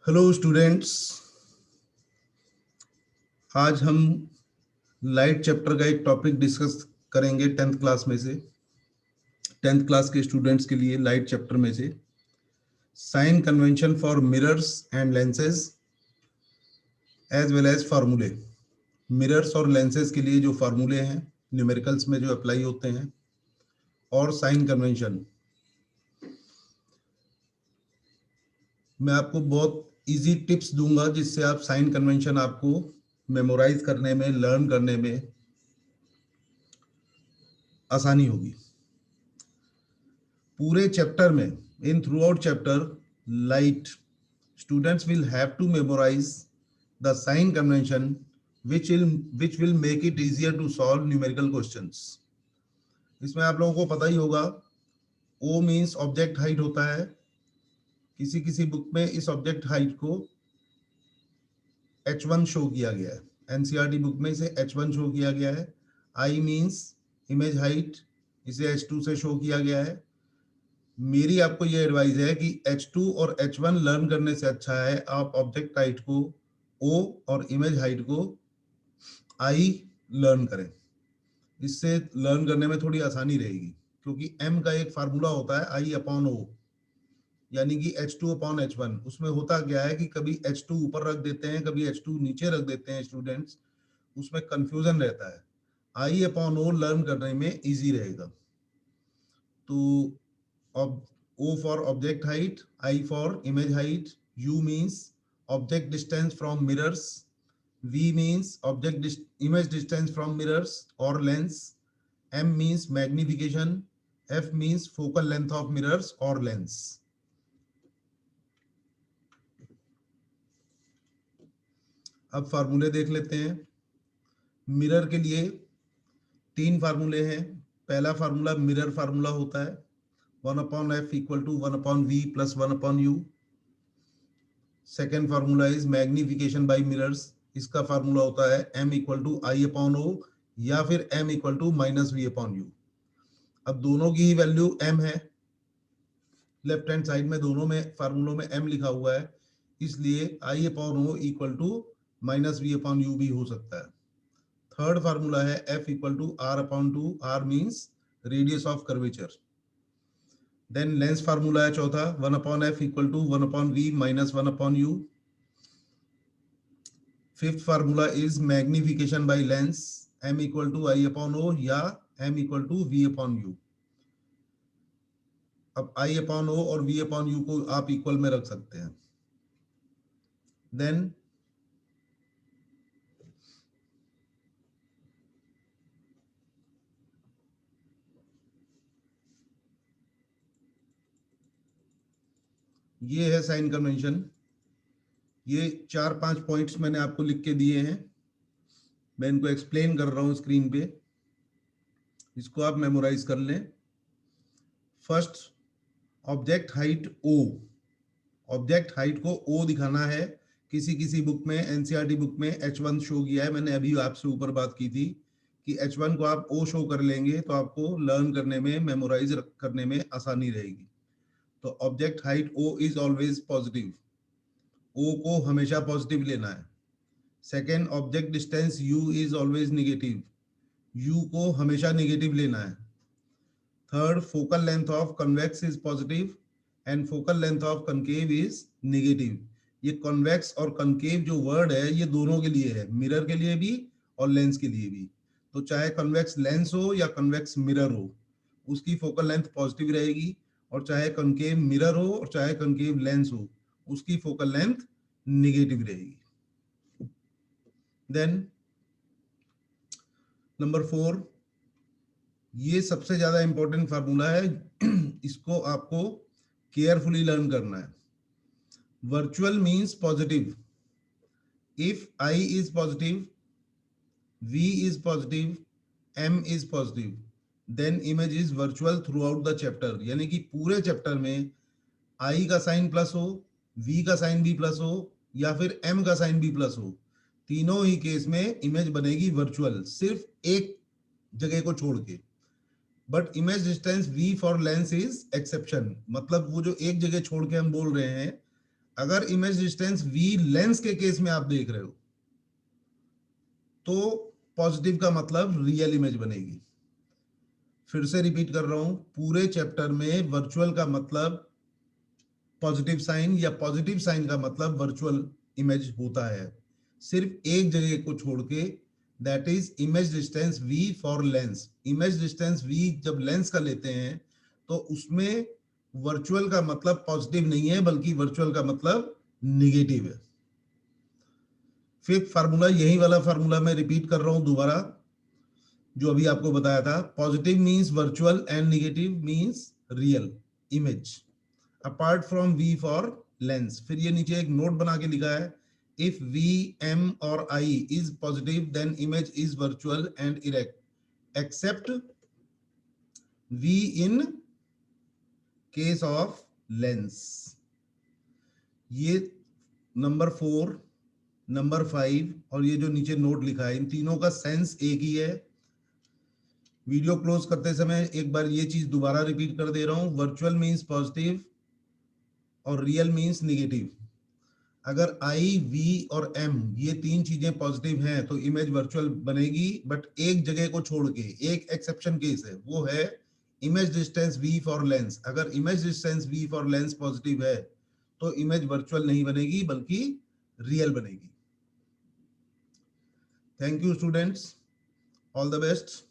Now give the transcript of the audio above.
Hello students, आज हम light chapter का एक टॉपिक डिस्कस करेंगे। 10th क्लास में से 10th क्लास के स्टूडेंट्स के लिए लाइट चैप्टर में से sign convention for mirrors and lenses as well as फार्मूले। मिरर्स और लेंसेज के लिए जो फार्मूले हैं न्यूमेरिकल्स में जो अप्लाई होते हैं, और साइन कन्वेंशन। मैं आपको बहुत इजी टिप्स दूंगा जिससे आप साइन कन्वेंशन आपको मेमोराइज करने में, लर्न करने में आसानी होगी। पूरे चैप्टर में, in through out chapter light, students will have to memorize the sign convention which will make it easier to solve numerical questions. इसमें आप लोगों को पता ही होगा, O मीन्स ऑब्जेक्ट हाइट होता है। किसी किसी बुक में इस ऑब्जेक्ट हाइट को H1 शो किया गया है, एनसीईआरटी बुक में इसे H1 शो किया गया है। I मीन्स इमेज हाइट, इसे H2 से शो किया गया है। मेरी आपको ये एडवाइस है कि H2 और H1 लर्न करने से अच्छा है आप ऑब्जेक्ट हाइट को O और इमेज हाइट को I लर्न करें। इससे लर्न करने में थोड़ी आसानी रहेगी, क्योंकि M का एक फार्मूला होता है I अपॉन O, यानी कि H2 अपॉन H1। उसमें होता क्या है कि कभी H2 ऊपर रख देते हैं, कभी H2 नीचे रख देते हैं स्टूडेंट्स, उसमें कंफ्यूजन रहता है। I अपॉन O लर्न करने में इजी रहेगा। तो O for object height, I for image height, U means object distance from mirrors, V means image distance from mirrors or lens, M means magnification, F means focal length of mirrors or lens. अब फार्मूले देख लेते हैं। Mirror के लिए 3 फार्मूले हैं। पहला फार्मूला मिरर फार्मूला होता है, 1/f equal to 1/v plus 1/u. Second formula is magnification by mirrors. इसका फार्मूला होता है m equal to I upon O या फिर m equal to minus v upon u. अब दोनों की ही वैल्यू m है, लेफ्ट हैंड साइड में दोनों में फार्मूलों में m लिखा हुआ है, इसलिए I upon O equal to minus v upon u भी हो सकता है। थर्ड फार्मूला है f equal to r upon 2, r means radius of curvature. Then lens formula है चौथा, 1/f equal to 1/v minus 1/u। Fifth formula is magnification by lens, m equal to I upon O या m equal to v upon u। अब I upon O और v upon u को आप equal में रख सकते हैं। Then ये है साइन कन्वेंशन। ये 4-5 पॉइंट्स मैंने आपको लिख के दिए हैं, मैं इनको एक्सप्लेन कर रहा हूं स्क्रीन पे, इसको आप मेमोराइज कर लें। First, object height O। Object height को O दिखाना है। किसी किसी बुक में, एनसीईआरटी बुक में H1 शो किया है। मैंने अभी आपसे ऊपर बात की थी कि H1 को आप O शो कर लेंगे तो आपको लर्न करने में, मेमोराइज करने में आसानी रहेगी। तो object height O is always positive, O को हमेशा पॉजिटिव लेना है। Second, object distance U is always negative, U को हमेशा निगेटिव लेना है। Third, focal length of convex is positive and focal length of concave is negative. ये convex और कनकेव जो वर्ड है ये दोनों के लिए है, मिरर के लिए भी और लेंस के लिए भी। तो चाहे कन्वेक्स लेंस हो या कन्वेक्स मिरर हो, उसकी फोकल लेंथ पॉजिटिव रहेगी, और चाहे कनकेव मिरर हो और चाहे कनकेव लेंस हो, उसकी फोकल लेंथ नेगेटिव रहेगी। देन नंबर 4, ये सबसे ज्यादा इंपॉर्टेंट फार्मूला है, इसको आपको केयरफुली लर्न करना है। Virtual means positive. If I is positive, V is positive, M is positive, then image is virtual throughout the chapter। यानी कि पूरे चैप्टर में I का साइन प्लस हो, V का साइन भी प्लस हो या फिर M का साइन भी प्लस हो, तीनों ही केस में इमेज बनेगी वर्चुअल, सिर्फ एक जगह को छोड़ के। But image distance V for lens is exception. मतलब वो जो एक जगह छोड़ के हम बोल रहे हैं, अगर इमेज डिस्टेंस v लेंस के केस में आप देख रहे हो तो पॉजिटिव का मतलब रियल इमेज बनेगी। फिर से रिपीट कर रहा हूं, पूरे चैप्टर में वर्चुअल का मतलब पॉजिटिव साइन या पॉजिटिव साइन का मतलब वर्चुअल इमेज होता है, सिर्फ एक जगह को छोड़ के, that is image distance v for lens. Image distance v जब लेंस का लेते हैं तो उसमें वर्चुअल का मतलब पॉजिटिव नहीं है, बल्कि वर्चुअल का मतलब निगेटिव है। फिफ्थ फार्मूला, यही वाला फार्मूला मैं रिपीट कर रहा हूं दोबारा, जो अभी आपको बताया था। Positive means virtual and negative means real image, apart from v for lens. फिर ये नीचे एक नोट बना के लिखा है, इफ v, m और i is positive then image is virtual and erect except v in case of lens. ये नंबर 4, नंबर 5 और ये जो नीचे नोट लिखा है, इन तीनों का सेंस एक ही है। वीडियो क्लोज करते समय एक बार ये चीज दोबारा रिपीट कर दे रहा हूं, वर्चुअल मींस पॉजिटिव और रियल मींस नेगेटिव। अगर i, v और m ये तीन चीजें पॉजिटिव हैं तो इमेज वर्चुअल बनेगी, बट एक जगह को छोड़ के, एक एक्सेप्शन केस है, वो है image distance v for lens. अगर image distance v for lens positive है तो इमेज वर्चुअल नहीं बनेगी बल्कि रियल बनेगी। Thank you students, all the best.